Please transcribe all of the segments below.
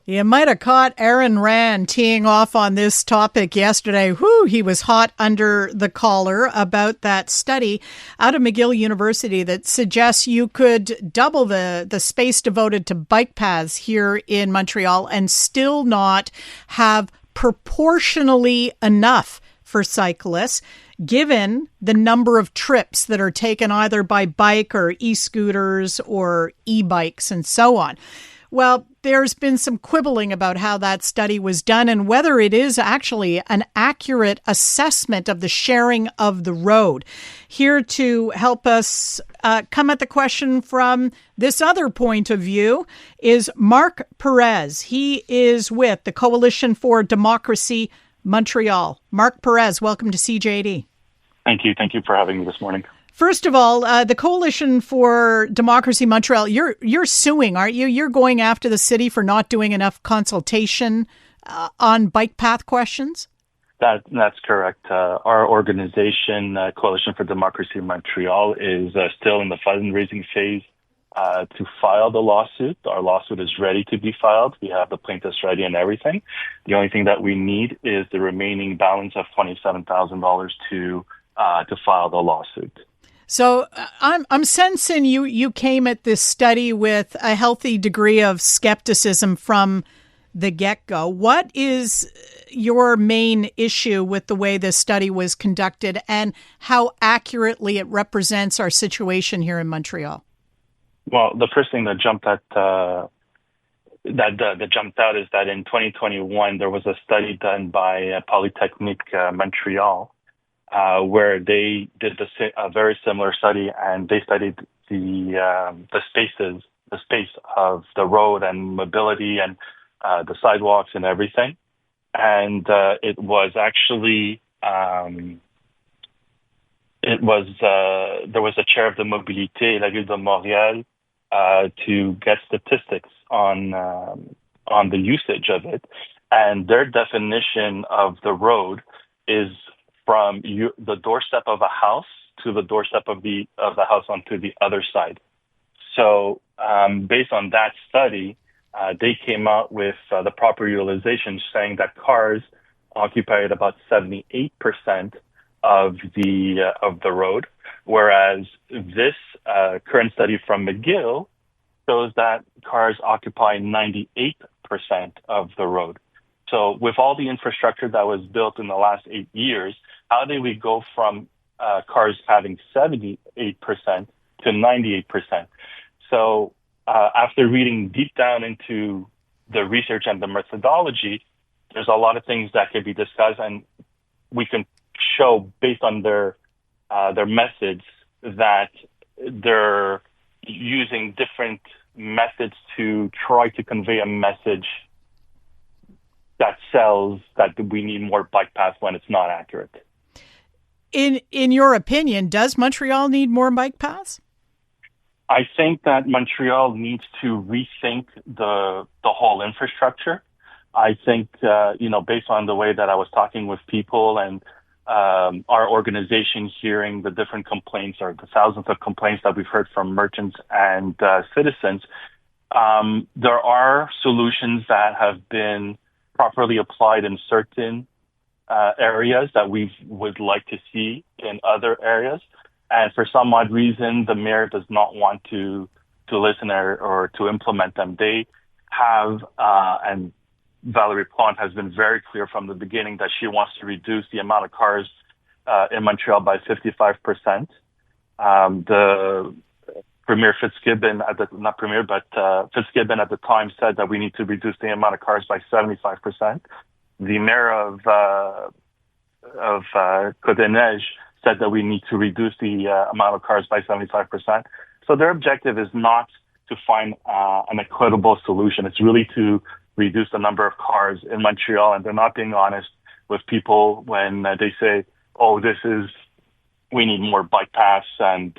You might have caught Aaron Rand teeing off on this topic yesterday. Whew, he was hot under the collar about that study out of McGill University that suggests you could double the space devoted to bike paths here in Montreal and still not have proportionally enough for cyclists, given the number of trips that are taken either by bike or e-scooters or e-bikes and so on. Well, there's been some quibbling about how that study was done and whether it is actually an accurate assessment of the sharing of the road. Here to help us come at the question from this other point of view is Marc Perez. He is with the Coalition for Democracy Montreal. Marc Perez, welcome to CJD. Thank you. Thank you for having me this morning. First of all, the Coalition for Democracy Montreal, you're suing, aren't you? You're going after the city for not doing enough consultation on bike path questions? That's correct. Our organization, Coalition for Democracy Montreal, is still in the fundraising phase to file the lawsuit. Our lawsuit is ready to be filed. We have the plaintiffs ready and everything. The only thing that we need is the remaining balance of $27,000 to file the lawsuit. So I'm sensing you came at this study with a healthy degree of skepticism from the get-go. What is your main issue with the way this study was conducted and how accurately it represents our situation here in Montreal? Well, the first thing that jumped out is that in 2021 there was a study done by Polytechnique Montreal. Where they did a very similar study, and they studied the space of the road and mobility and the sidewalks and everything. And it was actually there was a chair of the Mobilité, la Ville de Montréal, to get statistics on the usage of it, and their definition of the road is from the doorstep of a house to the doorstep of the house onto the other side. So based on that study, they came out with the proper utilization, saying that cars occupied about 78% of the road, whereas this current study from McGill shows that cars occupy 98% of the road. So with all the infrastructure that was built in the last 8 years, how did we go from cars having 78% to 98%? So after reading deep down into the research and the methodology, there's a lot of things that could be discussed, and we can show based on their methods that they're using different methods to try to convey a message that sells that we need more bike paths when it's not accurate. In your opinion, does Montreal need more bike paths? I think that Montreal needs to rethink the whole infrastructure. I think, based on the way that I was talking with people and our organization hearing the different complaints or the thousands of complaints that we've heard from merchants and citizens, there are solutions that have been properly applied in certain areas that we would like to see in other areas. And for some odd reason, the mayor does not want to listen or to implement them. They have, and Valerie Plante has been very clear from the beginning that she wants to reduce the amount of cars in Montreal by 55%. The Premier Fitzgibbon, Fitzgibbon at the time said that we need to reduce the amount of cars by 75%. The mayor of Côte-des-Neiges said that we need to reduce the amount of cars by 75%. So their objective is not to find an equitable solution. It's really to reduce the number of cars in Montreal, and they're not being honest with people when they say, we need more bike paths and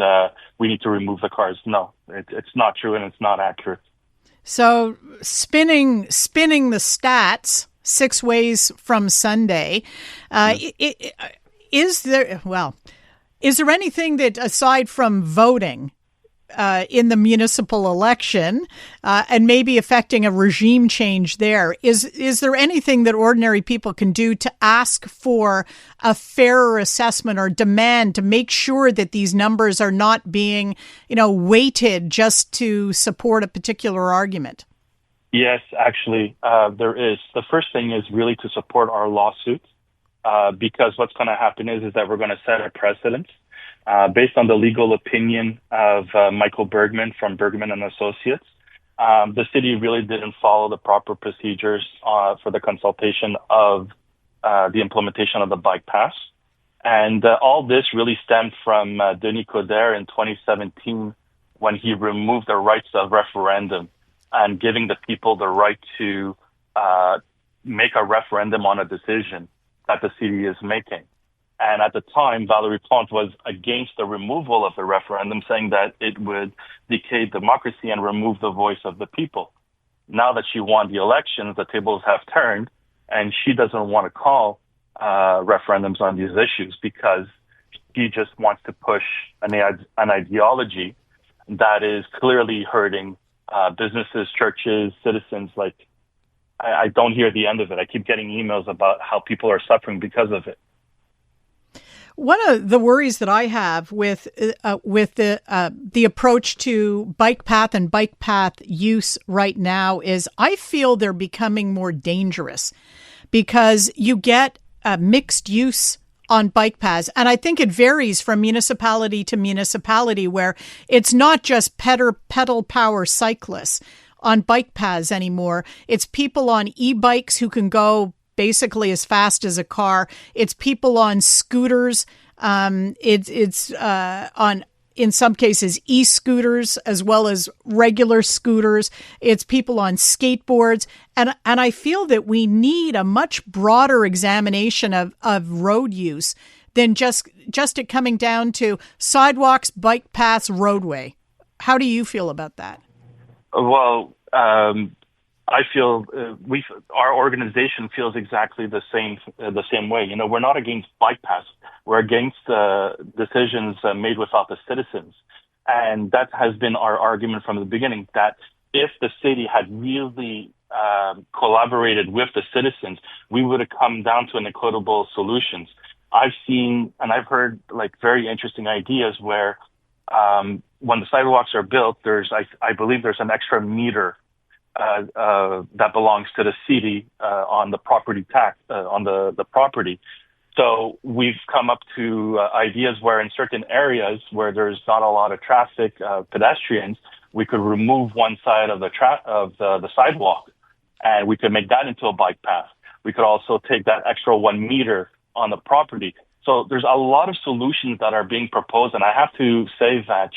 we need to remove the cars. No, it's not true and it's not accurate. So spinning the stats 6 ways from Sunday, is there anything that, aside from voting, in the municipal election and maybe affecting a regime change there. Is there anything that ordinary people can do to ask for a fairer assessment or demand to make sure that these numbers are not being, weighted just to support a particular argument? Yes, actually, there is. The first thing is really to support our lawsuits, because what's going to happen is that we're going to set a precedent based on the legal opinion of Michael Bergman from Bergman and Associates. The city really didn't follow the proper procedures for the consultation of the implementation of the bike pass. And all this really stemmed from Denis Coderre in 2017 when he removed the rights of referendum and giving the people the right to make a referendum on a decision that the city is making. And at the time, Valérie Plante was against the removal of the referendum, saying that it would decay democracy and remove the voice of the people. Now that she won the elections, the tables have turned, and she doesn't want to call referendums on these issues because she just wants to push an ideology that is clearly hurting businesses, churches, citizens. Like, I don't hear the end of it. I keep getting emails about how people are suffering because of it. One of the worries that I have with the approach to bike path and bike path use right now is I feel they're becoming more dangerous because you get mixed use on bike paths. And I think it varies from municipality to municipality where it's not just pedal power cyclists on bike paths anymore. It's people on e-bikes who can go basically as fast as a car. It's people on scooters. It's on, in some cases, e-scooters as well as regular scooters. It's people on skateboards. And I feel that we need a much broader examination of road use than just it coming down to sidewalks, bike paths, roadway. How do you feel about that? Well, I feel our organization feels exactly the same way. We're not against bike paths. We're against decisions made without the citizens. And that has been our argument from the beginning, that if the city had really collaborated with the citizens, we would have come down to an equitable solutions. I've seen and I've heard very interesting ideas where when the sidewalks are built, I believe there's an extra meter that belongs to the city on the property tax on the property. So we've come up to ideas where in certain areas where there's not a lot of traffic, pedestrians, we could remove one side of the sidewalk, and we could make that into a bike path. We could also take that extra 1 meter on the property. So there's a lot of solutions that are being proposed, and I have to say that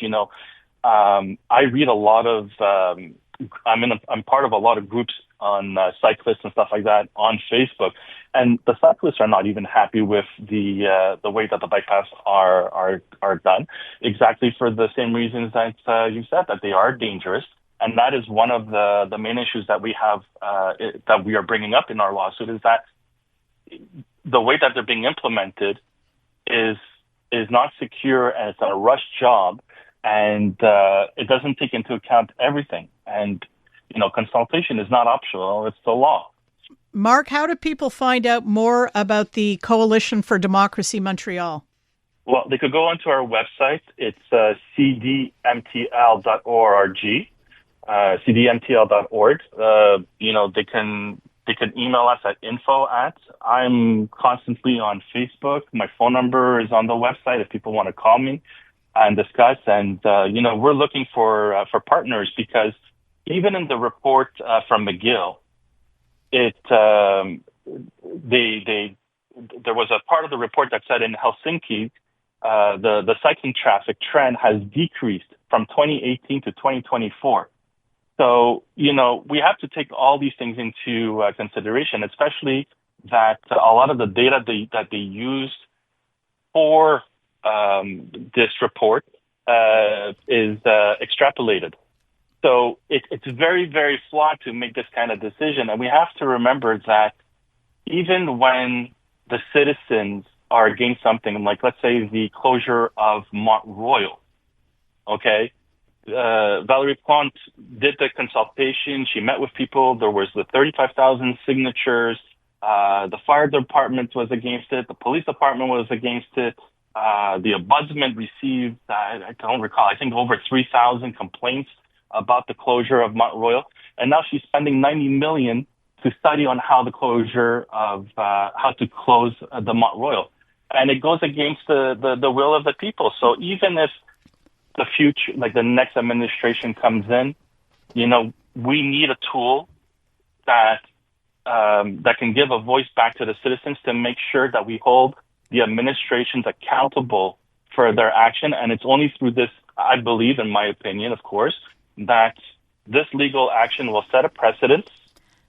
I read a lot of. I'm part of a lot of groups on cyclists and stuff like that on Facebook, and the cyclists are not even happy with the way that the bike paths are done, exactly for the same reasons that you said, that they are dangerous, and that is one of the main issues that we have that we are bringing up in our lawsuit, is that the way that they're being implemented is not secure, and it's a rush job. And it doesn't take into account everything. And, consultation is not optional. It's the law. Marc, how do people find out more about the Coalition for Democracy Montreal? Well, they could go onto our website. It's cdmtl.org, cdmtl.org. They can email us at info@. I'm constantly on Facebook. My phone number is on the website if people want to call me and discuss. And, we're looking for partners, because even in the report from McGill, there was a part of the report that said in Helsinki, the cycling traffic trend has decreased from 2018 to 2024. So, we have to take all these things into consideration, especially that a lot of the data that they used for this report is extrapolated. So it's very, very flawed to make this kind of decision. And we have to remember that even when the citizens are against something, like let's say the closure of Mont Royal, okay, Valerie Plante did the consultation. She met with people. There was the 35,000 signatures. The fire department was against it. The police department was against it. The ombudsman received, I don't recall, I think over 3,000 complaints about the closure of Mont Royal. And now she's spending $90 million to study on how to close the Mont Royal. And it goes against the will of the people. So even if the future, like the next administration comes in, we need a tool that can give a voice back to the citizens to make sure that we hold the administrations accountable for their action. And it's only through this, I believe, in my opinion, of course, that this legal action will set a precedent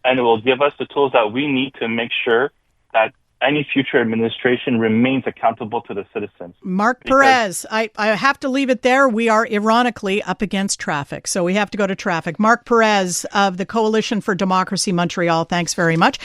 and it will give us the tools that we need to make sure that any future administration remains accountable to the citizens. Marc Perez, I have to leave it there. We are ironically up against traffic, so we have to go to traffic. Marc Perez of the Coalition for Democracy Montreal, thanks very much.